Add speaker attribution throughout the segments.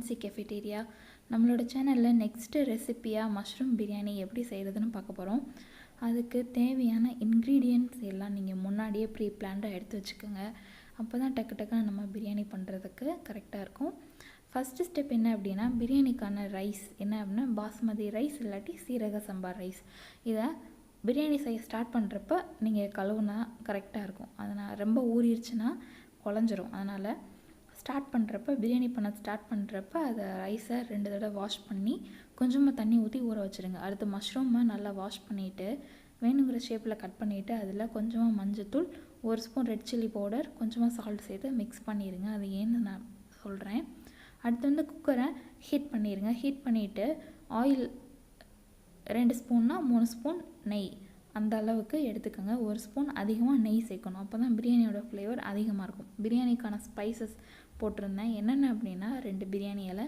Speaker 1: Fancy cafeteria. நம்மளோட சேனலில் next ரெசிப்பியாக mushroom biryani எப்படி செய்கிறதுன்னு பார்க்க போகிறோம். அதுக்கு தேவையான இன்க்ரீடியன்ட்ஸ் எல்லாம் நீங்கள் முன்னாடியே ப்ரீ பிளான்டாக எடுத்து வச்சுக்கோங்க. அப்போ தான் டக்கு டக்குன்னு நம்ம பிரியாணி பண்ணுறதுக்கு கரெக்டாக இருக்கும். ஃபஸ்ட்டு ஸ்டெப் என்ன அப்படின்னா, பிரியாணிக்கான ரைஸ் என்ன அப்படின்னா பாஸ்மதி ரைஸ் இல்லாட்டி சீரக சம்பா ரைஸ். இதை பிரியாணி செய்ய ஸ்டார்ட் பண்ணுறப்ப நீங்கள் கழுவுனா கரெக்டாக இருக்கும். அதனால் ரொம்ப ஊறிடுச்சுன்னா குழஞ்சிரும். அதனால் பிரியாணி பண்ண ஸ்டார்ட் பண்ணுறப்ப அதை ரைஸை 2 தடவை வாஷ் பண்ணி கொஞ்சமாக தண்ணி ஊற்றி ஊற வச்சுருங்க. அடுத்து மஷ்ரூமை நல்லா வாஷ் பண்ணிவிட்டு வேணுங்கிற ஷேப்பில் கட் பண்ணிவிட்டு அதில் கொஞ்சமாக மஞ்சத்தூள், 1 ஸ்பூன் ரெட் சில்லி பவுடர், கொஞ்சமாக சால்ட் சேர்த்து மிக்ஸ் பண்ணிடுங்க. அது ஏன்னு நான் சொல்கிறேன். அடுத்து குக்கரை ஹீட் பண்ணிடுங்க. ஹீட் பண்ணிவிட்டு ஆயில் 2 ஸ்பூன்னா 3 ஸ்பூன் நெய் அந்த அளவுக்கு எடுத்துக்கோங்க. 1 ஸ்பூன் அதிகமாக நெய் சேர்க்கணும். அப்போ தான் பிரியாணியோட ஃப்ளேவர் அதிகமாக இருக்கும். பிரியாணிக்கான ஸ்பைசஸ் போட்டிருந்தேன். என்னென்ன அப்படின்னா 2 பிரியாணி இலை,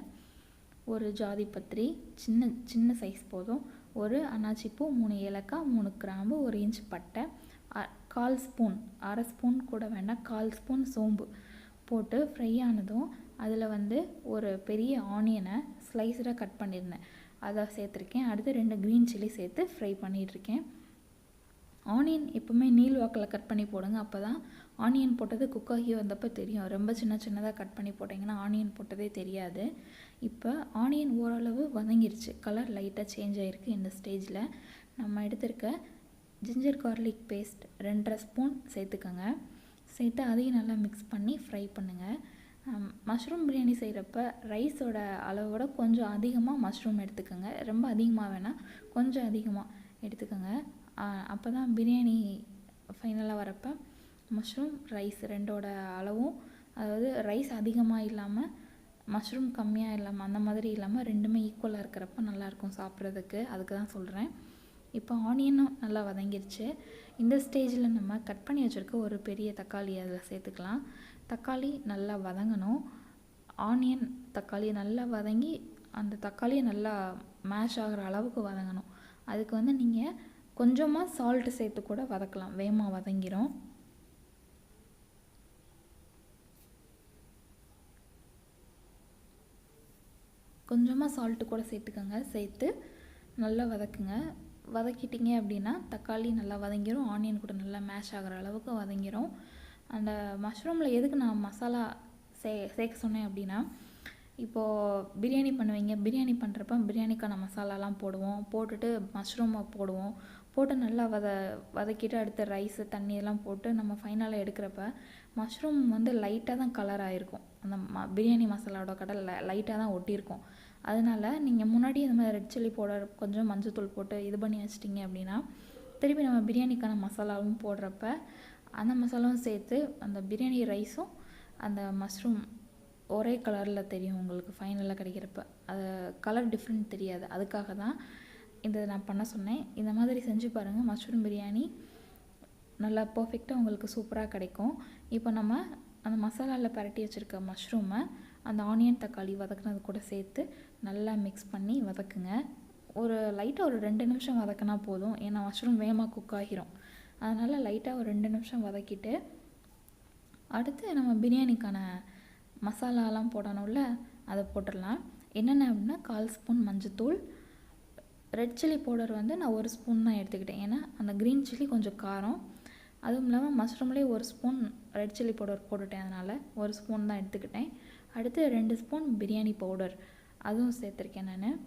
Speaker 1: 1 ஜாதி பத்திரி, சின்ன சைஸ் போதும், 1 அன்னாச்சிப்பூ, 3 ஏலக்காய், 3 கிராம்பு, 1 இன்ச் பட்டை, 1/4 ஸ்பூன், அரை ஸ்பூன் கூட வேண்டாம், 1/4 ஸ்பூன் சோம்பு போட்டு ஃப்ரை ஆனதும் அதில் ஒரு பெரிய ஆனியனை ஸ்லைஸராக கட் பண்ணியிருந்தேன், அதை சேர்த்துருக்கேன். அடுத்து 2 க்ரீன் சில்லி சேர்த்து ஃப்ரை பண்ணிகிட்ருக்கேன். ஆனியன் எப்போவுமே நீள் வாக்கில் கட் பண்ணி போடுங்க. அப்போ தான் ஆனியன் போட்டது குக் ஆகி வந்தப்போ தெரியும். ரொம்ப சின்னதாக கட் பண்ணி போட்டிங்கன்னா ஆனியன் போட்டதே தெரியாது. இப்போ ஆனியன் ஓரளவு வதங்கிருச்சு, கலர் லைட்டாக சேஞ்ச் ஆகிருக்கு. இந்த ஸ்டேஜில் நம்ம எடுத்திருக்க ஜிஞ்சர் கார்லிக் பேஸ்ட் 2.5 ஸ்பூன் சேர்த்துக்கோங்க. சேர்த்து அதையும் நல்லா மிக்ஸ் பண்ணி ஃப்ரை பண்ணுங்கள். மஷ்ரூம் பிரியாணி செய்கிறப்ப ரைஸோட அளவோட கொஞ்சம் அதிகமாக மஷ்ரூம் எடுத்துக்கோங்க. ரொம்ப அதிகமாக வேணால் கொஞ்சம் அதிகமாக எடுத்துக்கோங்க. அப்போ தான் பிரியாணி ஃபைனலாக வரப்போ மஷ்ரூம் ரைஸ் 2ஓட அளவும், அதாவது ரைஸ் அதிகமாக இல்லாமல் மஷ்ரூம் கம்மியாக இல்லாமல் அந்த மாதிரி இல்லாமல் 2மே ஈக்குவலாக இருக்கிறப்ப நல்லாயிருக்கும் சாப்பிட்றதுக்கு. அதுக்கு தான் சொல்கிறேன். இப்போ ஆனியனும் நல்லா வதங்கிருச்சு. இந்த ஸ்டேஜில் நம்ம கட் பண்ணி வச்சுருக்க ஒரு பெரிய தக்காளி அதில் சேர்த்துக்கலாம். தக்காளி நல்லா வதங்கணும். ஆனியன் தக்காளி நல்லா வதங்கி அந்த தக்காளியை நல்லா மேஷ் ஆகிற அளவுக்கு வதங்கணும். அதுக்கு நீங்கள் கொஞ்சமாக சால்ட்டு சேர்த்து கூட வதக்கலாம், வேகமாக வதங்கிரும். கொஞ்சமாக சால்ட்டு கூட சேர்த்துக்கோங்க. சேர்த்து நல்லா வதக்குங்க. வதக்கிட்டிங்க அப்படின்னா தக்காளி நல்லா வதங்கிரும், ஆனியன் கூட நல்லா மேஷ் ஆகிற அளவுக்கு வதங்கிரும். அந்த மஷ்ரூமில் எதுக்கு நான் மசாலா சேர்க்க சொன்னேன் அப்படின்னா, இப்போது பிரியாணி பண்ணுவீங்க, பிரியாணி பண்ணுறப்ப பிரியாணிக்கான மசாலாலாம் போடுவோம், போட்டுட்டு மஷ்ரூமை போடுவோம், போட்டு நல்லா வதக்கிட்டு அடுத்த ரைஸு தண்ணி எல்லாம் போட்டு நம்ம ஃபைனலாக எடுக்கிறப்ப மஷ்ரூம் லைட்டாக தான் கலர் ஆகிருக்கும். அந்த பிரியாணி மசாலாவோட கடல் லைட்டாக தான் ஒட்டியிருக்கும். அதனால் நீங்கள் முன்னாடி இந்த மாதிரி ரெட் சில்லி பவுடர், கொஞ்சம் மஞ்சத்தூள் போட்டு இது பண்ணி வச்சிட்டிங்க அப்படின்னா திருப்பி நம்ம பிரியாணிக்கான மசாலாவும் போடுறப்ப அந்த மசாலாவும் சேர்த்து அந்த பிரியாணி ரைஸும் அந்த மஷ்ரூம் ஒரே கலரில் தெரியும் உங்களுக்கு ஃபைனலாக கிடைக்கிறப்ப. அது கலர் டிஃப்ரெண்ட் தெரியாது. அதுக்காக தான் இதை நான் பண்ண சொன்னேன். இந்த மாதிரி செஞ்சு பாருங்கள். மஷ்ரூம் பிரியாணி நல்லா பர்ஃபெக்டாக உங்களுக்கு சூப்பராக கிடைக்கும். இப்போ நம்ம அந்த மசாலாவில் பரட்டி வச்சுருக்க மஷ்ரூமை அந்த ஆனியன் தக்காளி வதக்குனது கூட சேர்த்து நல்லா மிக்ஸ் பண்ணி வதக்குங்க. லைட்டாக ஒரு 2 நிமிஷம் வதக்கினா போதும். ஏன்னா மஷ்ரூம் வேகமாக குக் ஆகிரும். அதனால் லைட்டாக ஒரு 2 நிமிஷம் வதக்கிட்டு அடுத்து நம்ம பிரியாணிக்கான மசாலாலாம் போடணும்ல, அதை போட்டுடலாம். என்னென்ன அப்படின்னா 1/4 ஸ்பூன் மஞ்சத்தூள், ரெட் சில்லி பவுடர் நான் 1 ஸ்பூன் தான் எடுத்துக்கிட்டேன். ஏன்னா அந்த க்ரீன் சில்லி கொஞ்சம் காரம், அதுவும் இல்லாமல் மஷ்ரூம்லேயே 1 ஸ்பூன் ரெட் சில்லி பவுடர் போட்டுட்டேன், அதனால் 1 ஸ்பூன் தான் எடுத்துக்கிட்டேன். அடுத்து 2 ஸ்பூன் பிரியாணி பவுடர் அதுவும் சேர்த்துருக்கேன் நான்.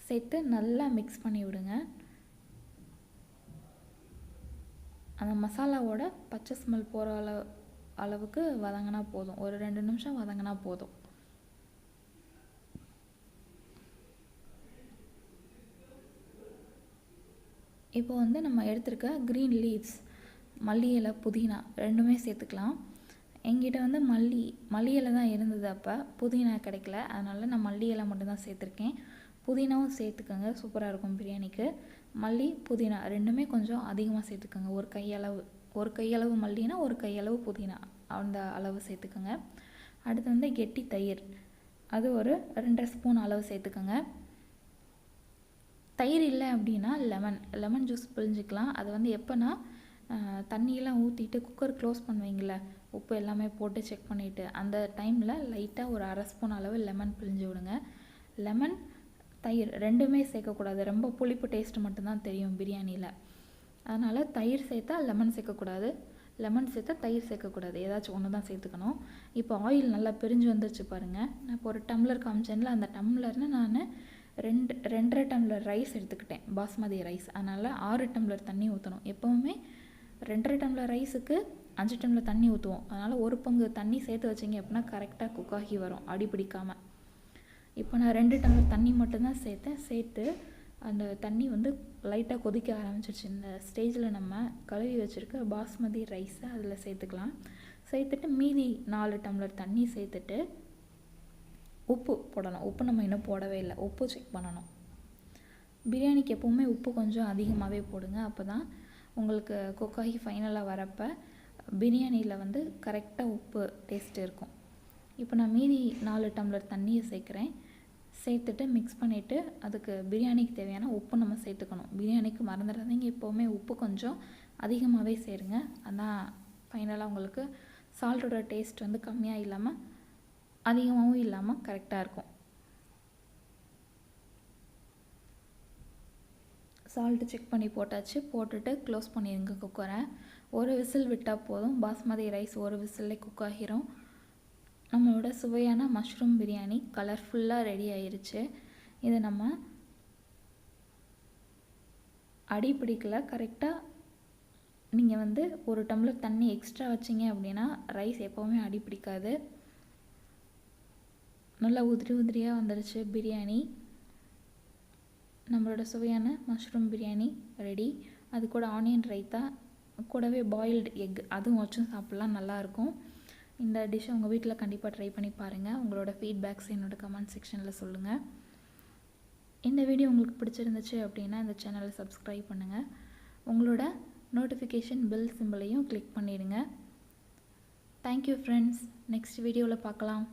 Speaker 1: சேர்த்து நல்லா மிக்ஸ் பண்ணி விடுங்க. அந்த மசாலாவோட பச்சை ஸ்மெல் போகிற அளவுக்கு வதங்கினா போதும். ஒரு 2 நிமிஷம் வதங்கினா போதும். இப்போ நம்ம எடுத்துருக்க க்ரீன் லீவ்ஸ், மல்லி இலை, புதினா 2மே சேர்த்துக்கலாம். எங்கிட்ட மல்லி இலை தான் இருந்தது, அப்போ புதினா கிடைக்கல, அதனால் நான் மல்லி இலை மட்டும்தான் சேர்த்துருக்கேன். புதினாவும் சேர்த்துக்கோங்க, சூப்பராக இருக்கும் பிரியாணிக்கு. மல்லி புதினா 2மே கொஞ்சம் அதிகமாக சேர்த்துக்கோங்க. ஒரு கையளவு மல்லினா 1 கையளவு புதினா அந்த அளவு சேர்த்துக்கோங்க. அடுத்து கெட்டி தயிர், அது ஒரு 2.5 ஸ்பூன் அளவு சேர்த்துக்கோங்க. தயிர் இல்லை அப்படின்னா லெமன் ஜூஸ் பிழிஞ்சிக்கலாம். அது எப்போனா தண்ணியெல்லாம் ஊற்றிட்டு குக்கர் க்ளோஸ் பண்ணுவீங்கள, உப்பு எல்லாமே போட்டு செக் பண்ணிவிட்டு அந்த டைமில் லைட்டாக ஒரு 1/2 ஸ்பூன் அளவு லெமன் பிழிஞ்சு விடுங்க. லெமன் தயிர் ரெண்டுமே சேர்க்கக்கூடாது, ரொம்ப புளிப்பு டேஸ்ட்டு மட்டும்தான் தெரியும் பிரியாணியில். அதனால் தயிர் சேர்த்தா லெமன் சேர்க்கக்கூடாது, லெமன் சேர்த்தா தயிர் சேர்க்கக்கூடாது, ஏதாச்சும் ஒன்று தான் சேர்த்துக்கணும். இப்போ ஆயில் நல்லா பிரிஞ்சு வந்துருச்சு பாருங்கள். நான் இப்போ ஒரு டம்ளர் காமிச்சேன்ல, அந்த டம்ளர்னு நான் 2.5 டம்ளர் ரைஸ் எடுத்துக்கிட்டேன், பாஸ்மதி ரைஸ். அதனால் 6 டம்ளர் தண்ணி ஊற்றணும். எப்போவுமே 2.5 டம்ளர் ரைஸுக்கு 5 டம்ளர் தண்ணி ஊற்றுவோம். அதனால் ஒரு பங்கு தண்ணி சேர்த்து வச்சிங்க அப்படின்னா கரெக்டாக குக் ஆகி வரும், அடி பிடிக்காமல். இப்போ நான் 2 டம்ளர் தண்ணி மட்டும்தான் சேர்த்தேன். சேர்த்து அந்த தண்ணி வந்து லைட்டாக கொதிக்க ஆரம்பிச்சிருச்சு. இந்த ஸ்டேஜில் நம்ம கழுவி வச்சுருக்க பாஸ்மதி ரைஸை அதில் சேர்த்துக்கலாம். சேர்த்துட்டு மீதி 4 டம்ளர் தண்ணி சேர்த்துட்டு உப்பு போடணும். உப்பு நம்ம இன்னும் போடவே இல்லை, உப்பு செக் பண்ணணும். பிரியாணிக்கு எப்போவுமே உப்பு கொஞ்சம் அதிகமாகவே போடுங்க, அப்போ தான் உங்களுக்கு குக்காகி ஃபைனலாக வரப்போ பிரியாணியில் வந்து கரெக்டாக உப்பு டேஸ்ட் இருக்கும். இப்போ நான் மீதி 4 டம்ளர் தண்ணியை சேர்க்குறேன். சேர்த்துட்டு மிக்ஸ் பண்ணிவிட்டு அதுக்கு பிரியாணிக்கு தேவையான உப்பு நம்ம சேர்த்துக்கணும். பிரியாணிக்கு மறந்துடாதீங்க, எப்போவுமே உப்பு கொஞ்சம் அதிகமாகவே சேருங்க. அதான் ஃபைனலாக உங்களுக்கு சால்ட்டோட டேஸ்ட் வந்து கம்மியாக இல்லாமல் அதிகமாகவும் இல்லாமல் கரெக்டாக இருக்கும். சால்ட்டு செக் பண்ணி போட்டாச்சு. போட்டுட்டு க்ளோஸ் பண்ணிடுங்க குக்கரை. ஒரு விசில் விட்டால் போதும், பாஸ்மதி ரைஸ் ஒரு விசில்லே குக் ஆகிரும். நம்மளோட சுவையான மஷ்ரூம் பிரியாணி கலர்ஃபுல்லாக ரெடி ஆயிருச்சு. இதை நம்ம அடி பிடிக்கல, கரெக்டாக நீங்கள் வந்து ஒரு டம்ளர் தண்ணி எக்ஸ்ட்ரா வச்சிங்க அப்படின்னா ரைஸ் எப்போவுமே அடி பிடிக்காது. நல்லா உதிரியாக வந்துடுச்சு பிரியாணி. நம்மளோட சுவையான மஷ்ரூம் பிரியாணி ரெடி. அது கூட ஆனியன் ரைத்தா, கூடவே பாயில்டு எக் அதுவும் வச்சும் சாப்பிட்லாம், நல்லாயிருக்கும். இந்த டிஷ்ஷை உங்கள் வீட்டில் கண்டிப்பாக ட்ரை பண்ணி பாருங்கள். உங்களோட ஃபீட்பேக்ஸ் என்னோட கமெண்ட் செக்ஷனில் சொல்லுங்கள். இந்த வீடியோ உங்களுக்கு பிடிச்சிருந்துச்சு அப்படின்னா இந்த சேனலை சப்ஸ்கிரைப் பண்ணுங்கள். உங்களோட நோட்டிஃபிகேஷன் பெல் சிம்பிளையும் கிளிக் பண்ணிடுங்க. Thank you friends. நெக்ஸ்ட் வீடியோவில் பார்க்கலாம்.